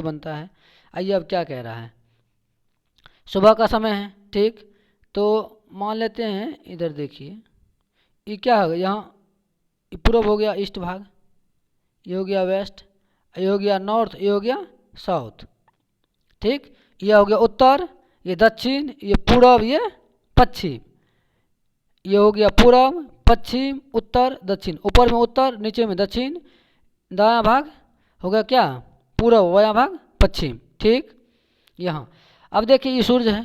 बनता है। आइए अब क्या कह रहा है, सुबह का समय है, ठीक। तो मान लेते हैं इधर देखिए, ये क्या होगा? यहाँ पूरब हो गया ईस्ट भाग, ये हो गया वेस्ट, ये हो गया नॉर्थ, ये हो गया साउथ, ठीक। ये हो गया उत्तर, ये दक्षिण, ये पूरब, ये पश्चिम। ये हो गया पूरब, पश्चिम, उत्तर, दक्षिण। ऊपर में उत्तर, नीचे में दक्षिण, दायां भाग हो गया क्या? पूरब, बायां भाग पश्चिम, ठीक। यहाँ अब देखिए ये सूर्य है,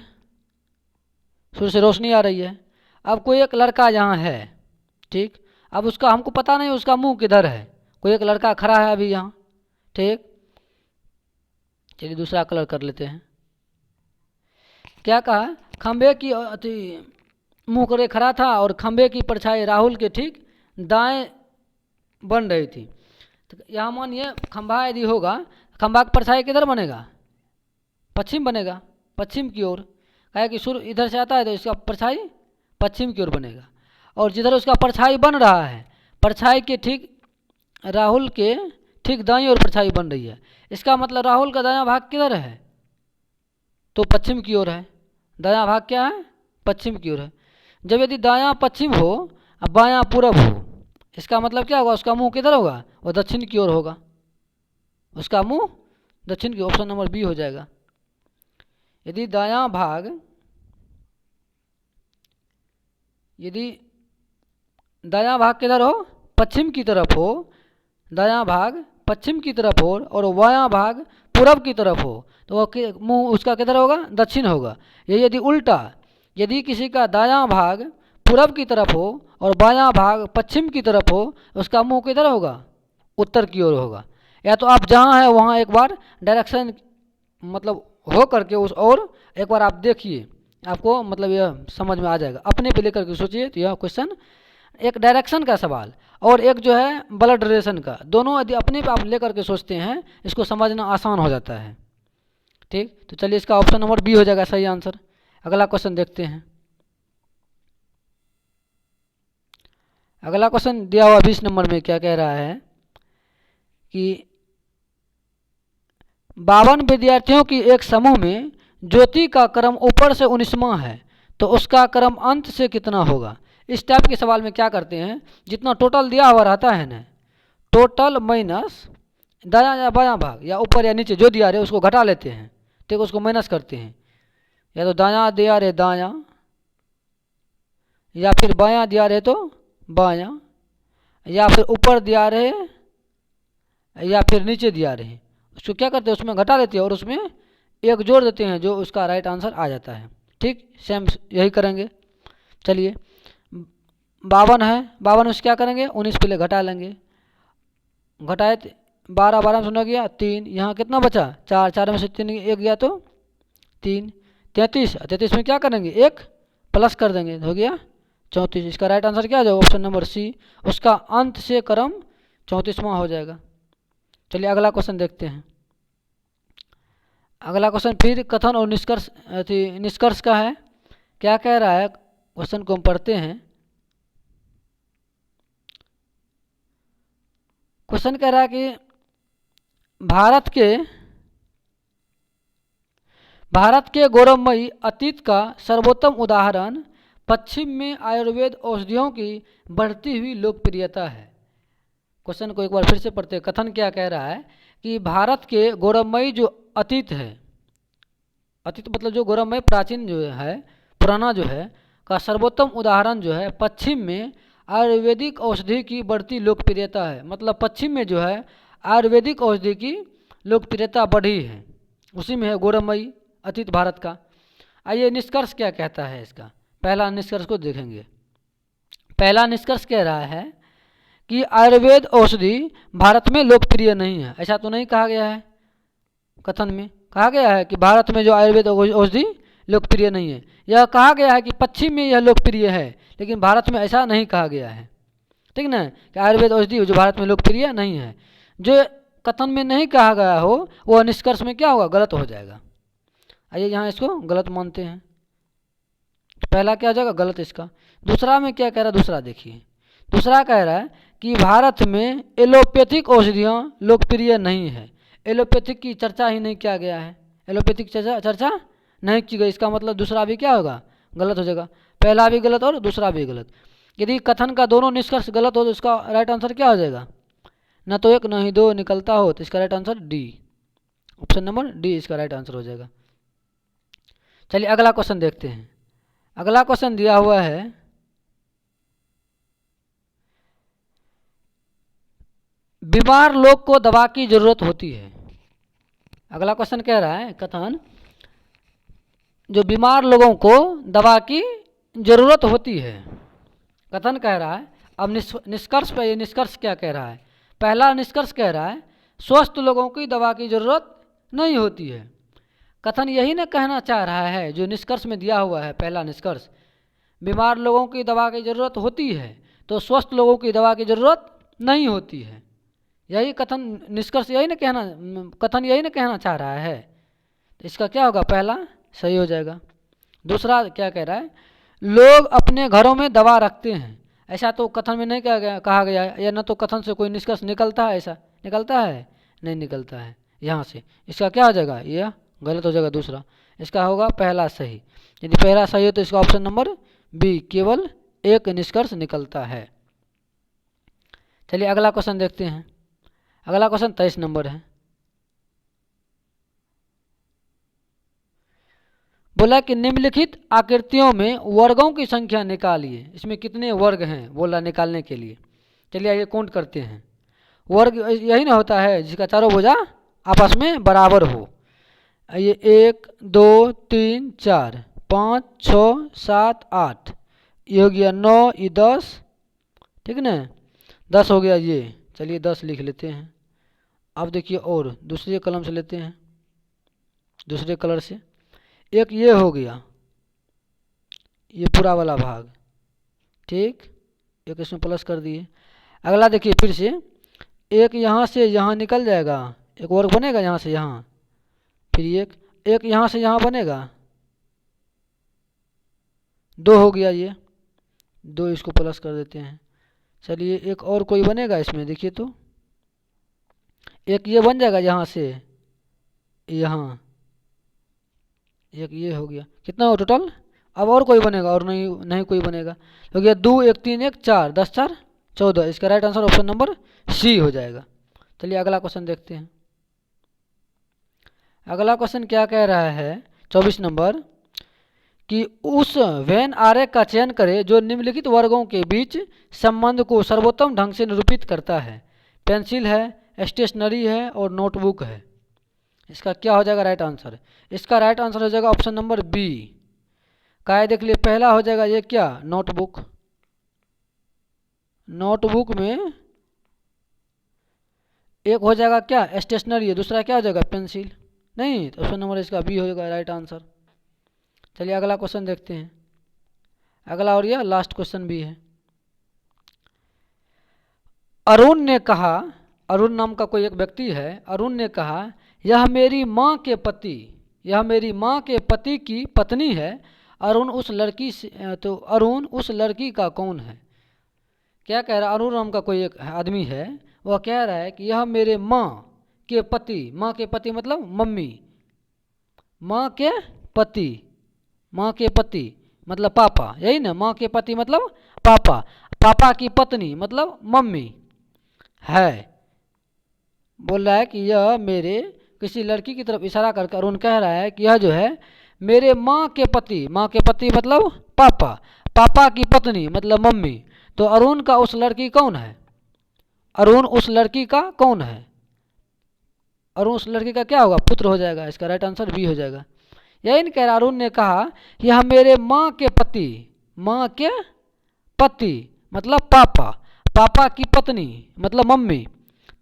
सूर्य से रोशनी आ रही है। अब कोई एक लड़का यहाँ है, ठीक। अब उसका हमको पता नहीं उसका मुंह किधर है। कोई एक लड़का खड़ा है अभी यहाँ, ठीक। चलिए दूसरा कलर कर लेते हैं। क्या कहा? खंबे की मुंह करे खड़ा था और खंबे की परछाई राहुल के ठीक दाएं बन रही थी। तो यहाँ मानिए खंभा यदि होगा, खंभा की परछाई किधर बनेगा? पश्चिम बनेगा, पश्चिम की ओर। कहे कि सूर्य इधर से आता है तो इसका परछाई पश्चिम की ओर बनेगा। और जिधर उसका परछाई बन रहा है, परछाई के ठीक राहुल के ठीक दाईं ओर परछाई बन रही है। इसका मतलब राहुल का दायां भाग किधर है? तो पश्चिम की ओर है। दायां भाग क्या है? पश्चिम की ओर है। जब यदि दायां पश्चिम हो और बायां पूरब हो, इसका मतलब क्या होगा? उसका मुंह किधर होगा? वो दक्षिण की ओर होगा। उसका मुंह दक्षिण की। ऑप्शन नंबर बी हो जाएगा। यदि दायां भाग किधर हो? पश्चिम की तरफ हो। दायां भाग पश्चिम की तरफ हो और बायां भाग पूरब की तरफ हो, तो वो मुंह उसका किधर होगा? दक्षिण होगा। ये यदि उल्टा, यदि किसी का दायां भाग पूरब की तरफ हो और बायां भाग पश्चिम की तरफ हो, उसका मुंह किधर होगा? उत्तर की ओर होगा। या तो आप जहाँ हैं वहाँ एक बार डायरेक्शन मतलब हो करके उस और एक बार आप देखिए, आपको मतलब यह समझ में आ जाएगा। अपने पे लेकर के सोचिए तो यह क्वेश्चन एक डायरेक्शन का सवाल और एक जो है ब्लड रिलेशन का, दोनों यदि अपने पे आप लेकर के सोचते हैं इसको समझना आसान हो जाता है, ठीक। तो चलिए इसका ऑप्शन नंबर बी हो जाएगा सही आंसर। अगला क्वेश्चन देखते हैं। अगला क्वेश्चन दिया हुआ 20 नंबर में क्या कह रहा है कि 52 विद्यार्थियों की एक समूह में ज्योति का क्रम ऊपर से 19वां है, तो उसका क्रम अंत से कितना होगा? इस टाइप के सवाल में क्या करते हैं, जितना टोटल दिया हुआ रहता है ना, टोटल माइनस दायां या बायां भाग या ऊपर या नीचे जो दिया रहे उसको घटा लेते हैं, ठीक। उसको माइनस करते हैं। या तो दायां दिया रहे दायां, या फिर बायां दिया रहे तो बायां, या फिर ऊपर दिया रहे या फिर नीचे दिया रहे, उसको क्या करते हैं? उसमें घटा लेते हैं और उसमें एक जोड़ देते हैं, जो उसका राइट आंसर आ जाता है, ठीक। सेम यही करेंगे। चलिए 52 है, 52 में से क्या करेंगे? 19 पहले घटा लेंगे। घटाए 12, 12 में सुना गया 3, यहाँ कितना बचा? 4, 4 में से 3 एक गया तो 3, 33, 33 में क्या करेंगे? एक प्लस कर देंगे, हो गया 34। इसका राइट आंसर क्या आ जाएगा? ऑप्शन नंबर सी, उसका अंत से क्रम 34वां हो जाएगा। चलिए अगला क्वेश्चन देखते हैं। अगला क्वेश्चन फिर कथन और निष्कर्ष का है। क्या कह रहा है क्वेश्चन को हम पढ़ते हैं। क्वेश्चन कह रहा है कि भारत के गौरवमयी अतीत का सर्वोत्तम उदाहरण पश्चिम में आयुर्वेद औषधियों की बढ़ती हुई लोकप्रियता है। क्वेश्चन को एक बार फिर से पढ़ते हैं। कथन क्या कह रहा है कि भारत के गौरवमयी जो अतीत है, अतीत मतलब जो गौरवमय प्राचीन जो है पुराना जो है का सर्वोत्तम उदाहरण जो है पश्चिम में आयुर्वेदिक औषधि की बढ़ती लोकप्रियता है। मतलब पश्चिम में जो है आयुर्वेदिक औषधि की लोकप्रियता बढ़ी है, उसी में है गौरवमयी अतीत भारत का। आइए निष्कर्ष क्या कहता है इसका, पहला निष्कर्ष को देखेंगे। पहला निष्कर्ष कह रहा है कि आयुर्वेद औषधि भारत में लोकप्रिय नहीं है। ऐसा तो नहीं कहा गया है, कथन में कहा गया है कि भारत में जो आयुर्वेद औषधि लोकप्रिय नहीं है। यह कहा गया है कि पश्चिम में यह लोकप्रिय है, लेकिन भारत में ऐसा नहीं कहा गया है, ठीक ना, कि आयुर्वेद औषधि जो भारत में लोकप्रिय नहीं है। जो कथन में नहीं कहा गया हो वह निष्कर्ष में क्या होगा, गलत हो जाएगा। आइए यहाँ इसको गलत मानते हैं, पहला क्या हो जाएगा, गलत इसका। दूसरा में क्या कह रहा है, दूसरा देखिए, दूसरा कह रहा है कि भारत में एलोपैथिक औषधियाँ लोकप्रिय नहीं है। एलोपैथिक की चर्चा ही नहीं किया गया है, एलोपैथिक चर्चा नहीं की गई। इसका मतलब दूसरा भी क्या होगा, गलत हो जाएगा। पहला भी गलत और दूसरा भी गलत। यदि कथन का दोनों निष्कर्ष गलत हो तो इसका राइट आंसर क्या हो जाएगा, न तो एक न ही दो निकलता हो, तो इसका right answer D, option number D इसका राइट आंसर हो जाएगा। चलिए अगला क्वेश्चन देखते हैं। अगला क्वेश्चन दिया हुआ है, बीमार लोग को दवा की जरूरत होती है। अगला क्वेश्चन कह रहा है कथन, जो बीमार लोगों को दवा की जरूरत होती है, कथन कह रहा है। अब निष्कर्ष पे ये निष्कर्ष क्या कह रहा है, पहला निष्कर्ष कह रहा है स्वस्थ लोगों की दवा की जरूरत नहीं होती है। कथन यही न कहना चाह रहा है जो निष्कर्ष में दिया हुआ है, पहला निष्कर्ष, बीमार लोगों की दवा की जरूरत होती है तो स्वस्थ लोगों की दवा की जरूरत नहीं होती है। यही कथन निष्कर्ष यही न कहना, कथन यही न कहना चाह रहा है, तो इसका क्या होगा, पहला सही हो जाएगा। दूसरा क्या कह रहा है, लोग अपने घरों में दवा रखते हैं। ऐसा तो कथन में नहीं कहा गया है, या न तो कथन से कोई निष्कर्ष निकलता है, ऐसा निकलता है नहीं निकलता है यहाँ से। इसका क्या हो जाएगा, यह गलत हो जाएगा दूसरा, इसका होगा पहला सही। यदि पहला सही हो तो इसका ऑप्शन नंबर बी, केवल एक निष्कर्ष निकलता है। चलिए अगला क्वेश्चन देखते हैं। अगला क्वेश्चन 23 नंबर है। बोला कि निम्नलिखित आकृतियों में वर्गों की संख्या निकालिए। इसमें कितने वर्ग हैं बोला निकालने के लिए। चलिए ये काउंट करते हैं। वर्ग यही ना होता है जिसका चारों भुजा आपस में बराबर हो। ये 1 2 3 4 5 6 7 8, ये हो गया 9, ये 10, ठीक ना, 10 हो गया ये। चलिए 10 लिख लेते हैं। अब देखिए और दूसरे कलम से लेते हैं, दूसरे कलर से। एक ये हो गया, ये पूरा वाला भाग, ठीक, एक इसमें प्लस कर दिए। अगला देखिए फिर से, एक यहाँ से यहाँ निकल जाएगा, एक वर्ग बनेगा यहाँ से यहाँ, फिर एक यहाँ से यहाँ बनेगा, 2 हो गया ये, 2 इसको प्लस कर देते हैं। चलिए एक और कोई बनेगा इसमें, देखिए तो एक ये बन जाएगा यहाँ से यहाँ, एक ये हो गया, कितना हो टोटल। अब और कोई बनेगा, और नहीं कोई बनेगा, हो गया 2 1 3 1 4, 10 4 14। इसका right answer option number C हो जाएगा। चलिए अगला क्वेश्चन देखते हैं। अगला क्वेश्चन क्या कह रहा है 24 नंबर, कि उस वेन आरेख का चयन करें जो निम्नलिखित वर्गों के बीच संबंध को सर्वोत्तम ढंग से निरूपित करता है। पेंसिल है, स्टेशनरी है और नोटबुक है। इसका क्या हो जाएगा राइट आंसर, इसका राइट आंसर हो जाएगा ऑप्शन नंबर बी। काय देख लिए, पहला हो जाएगा ये क्या, नोटबुक। नोटबुक में एक हो जाएगा क्या, स्टेशनरी है, दूसरा क्या हो जाएगा, पेंसिल। नहीं, तो ऑप्शन नंबर इसका बी हो जाएगा राइट आंसर। चलिए अगला क्वेश्चन देखते हैं। अगला और यह लास्ट क्वेश्चन भी है। अरुण ने कहा, अरुण नाम का कोई एक व्यक्ति है, अरुण ने कहा यह मेरी माँ के पति, यह मेरी माँ के पति की पत्नी है। अरुण उस लड़की से, तो अरुण उस लड़की का कौन है। क्या कह रहा है, अरुण नाम का कोई एक आदमी है, वह कह रहा है कि यह मेरे माँ के पति, माँ के पति मतलब मम्मी, माँ के पति, माँ के पति मतलब पापा, यही ना, माँ के पति मतलब पापा, पापा की पत्नी मतलब मम्मी है। बोल रहा है कि यह मेरे, किसी लड़की की तरफ इशारा करके अरुण कह रहा है कि यह जो है मेरे माँ के पति, माँ के पति मतलब पापा, पापा की पत्नी मतलब मम्मी, तो अरुण का उस लड़की कौन है? अरुण उस लड़की का कौन है? अरुण उस लड़की का क्या होगा? पुत्र हो जाएगा। इसका राइट आंसर बी हो जाएगा। यही नहीं कह रहा, अरुण ने कहा यह मेरे माँ के पति, माँ के पति मतलब पापा, पापा की पत्नी मतलब मम्मी,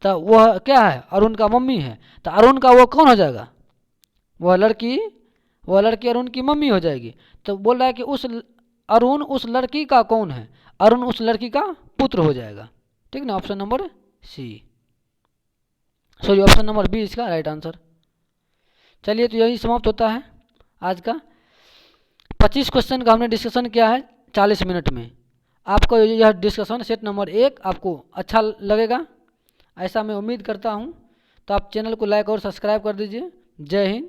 तो वह क्या है? अरुण का मम्मी है, तो अरुण का वो कौन हो जाएगा? वह लड़की अरुण की मम्मी हो जाएगी। तो बोल रहा है कि उस अरुण उस लड़की का कौन है? अरुण उस लड़की का पुत्र हो जाएगा। ठीक ना, option number C, sorry option number B इसका राइट आंसर। चलिए, तो यही समाप्त होता है आज का 25 क्वेश्चन का हमने डिस्कशन किया है 40 मिनट में। आपको यह डिस्कशन सेट नंबर 1 आपको अच्छा लगेगा, ऐसा मैं उम्मीद करता हूँ। तो आप चैनल को लाइक और सब्सक्राइब कर दीजिए। जय हिंद,